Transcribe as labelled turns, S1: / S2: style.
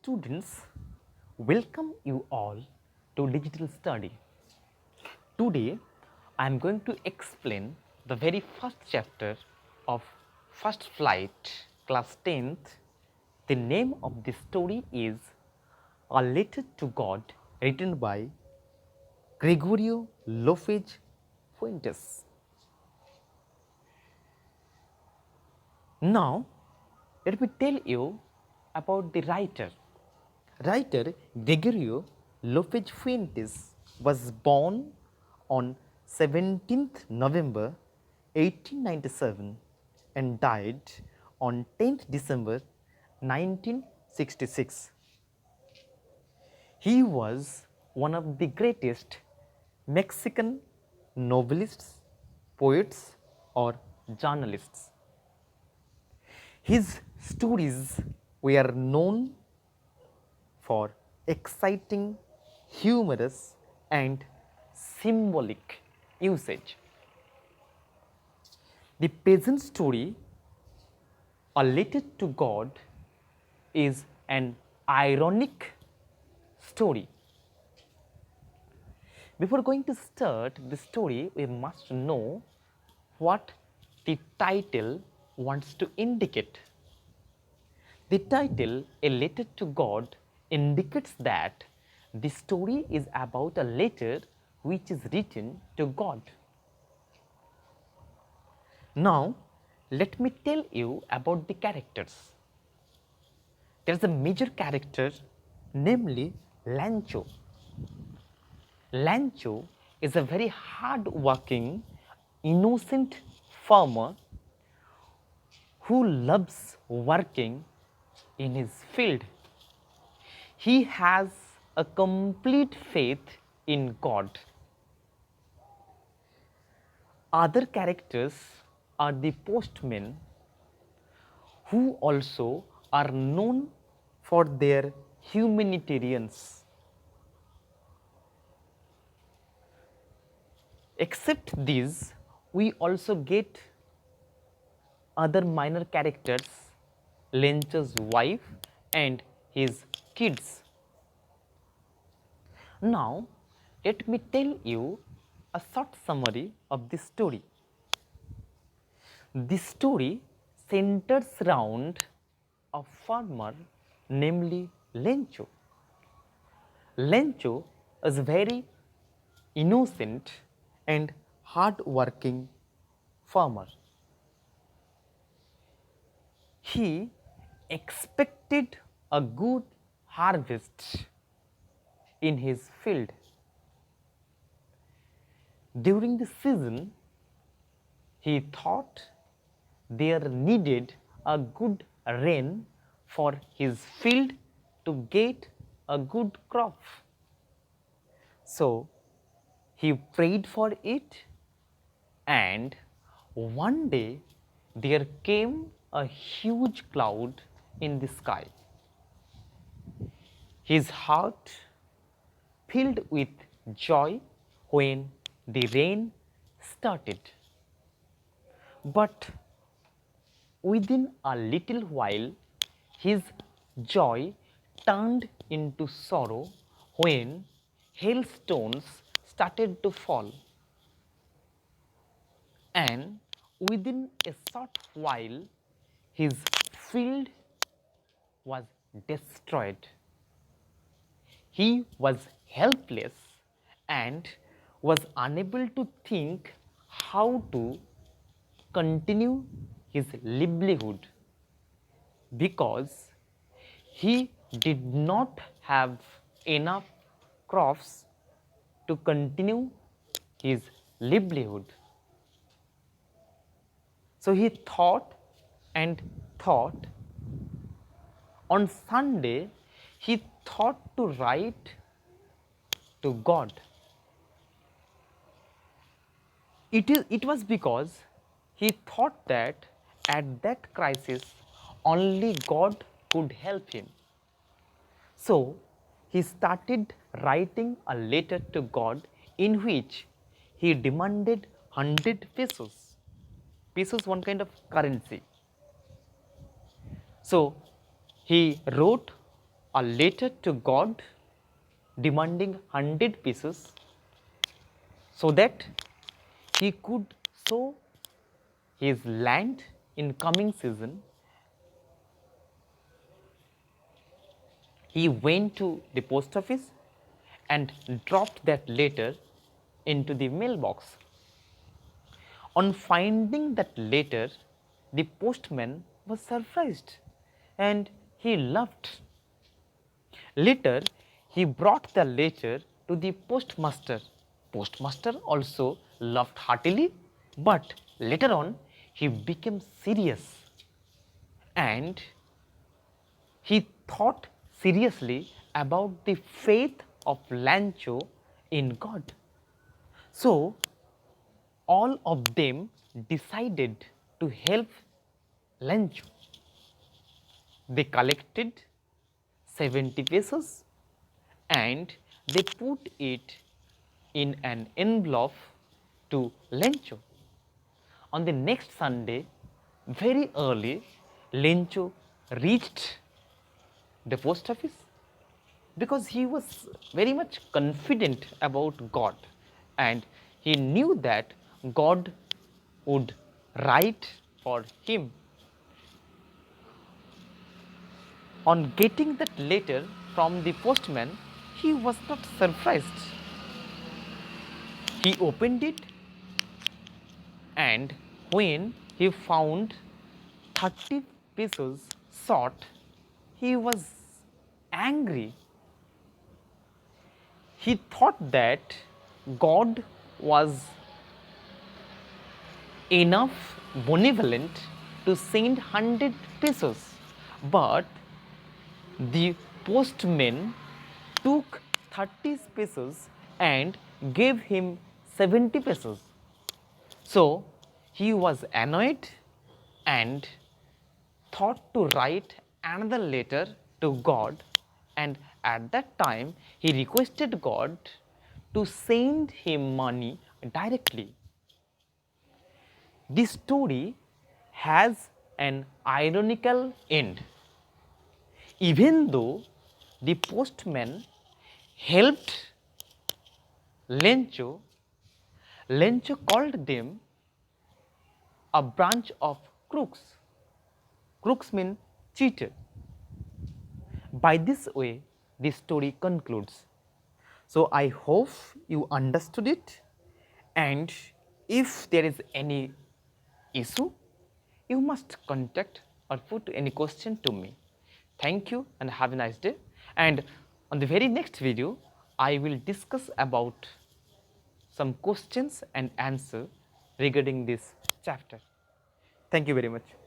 S1: students, welcome you all to digital study. Today I am going to explain the very first chapter of First Flight class 10th. The name of the story is A Letter to God, written by Gregorio Lopez Fuentes. Now let me tell you about the writer. Writer Gregorio Lopez Fuentes was born on 17th November 1897 and died on 10th December 1966. He was one of the greatest Mexican novelists, poets, or journalists. His stories were known for exciting, humorous, and symbolic usage. The peasant story, A Letter to God, is an ironic story. Before going to start the story, we must know what the title wants to indicate. The title, A Letter to God, indicates that the story is about a letter which is written to God. Now, let me tell you about the characters. There is a major character, namely Lancho. Lancho is a very hard-working, innocent farmer who loves working in his field. He has a complete faith in God. Other characters are the postmen, who also are known for their humanitarians. Except these, we also get other minor characters, Lencho's wife and his kids. Now, let me tell you a short summary of this story. This story centers around a farmer, namely Lencho. Lencho is very innocent and hard-working farmer. He expected a good harvest in his field. During the season, he thought there needed a good rain for his field to get a good crop. So, he prayed for it, and one day there came a huge cloud in the sky. His heart filled with joy when the rain started. But within a little while, his joy turned into sorrow when hailstones started to fall. And within a short while, his field was destroyed. He was helpless and was unable to think how to continue his livelihood because he did not have enough crops to continue his livelihood. So he thought and thought. On Sunday, he thought to write to God. It was because he thought that at that crisis only God could help him. So he started writing a letter to God in which he demanded 100 pesos. Pesos, one kind of currency. So he wrote a letter to God demanding 100 pieces so that he could sow his land in coming season. He went to the post office and dropped that letter into the mailbox. On finding that letter, the postman was surprised and he laughed. Later, he brought the letter to the postmaster. Postmaster also laughed heartily, but later on he became serious and he thought seriously about the faith of Lancho in God. So, all of them decided to help Lancho. They collected 70 pesos and they put it in an envelope to Lencho. On the next Sunday, very early, Lencho reached the post office because he was very much confident about God and he knew that God would write for him. On getting that letter from the postman, he was not surprised. He opened it and when he found 30 pesos short, he was angry. He thought that God was enough benevolent to send 100 pesos, but the postman took 30 pesos and gave him 70 pesos. So he was annoyed and thought to write another letter to God, and at that time he requested God to send him money directly. This story has an ironical end. Even though the postman helped Lencho, Lencho called them a branch of crooks. Crooks mean cheater. By this way, the story concludes. So I hope you understood it, and if there is any issue, you must contact or put any question to me. Thank you and have a nice day. And on the very next video, I will discuss about some questions and answer regarding this chapter. Thank you very much.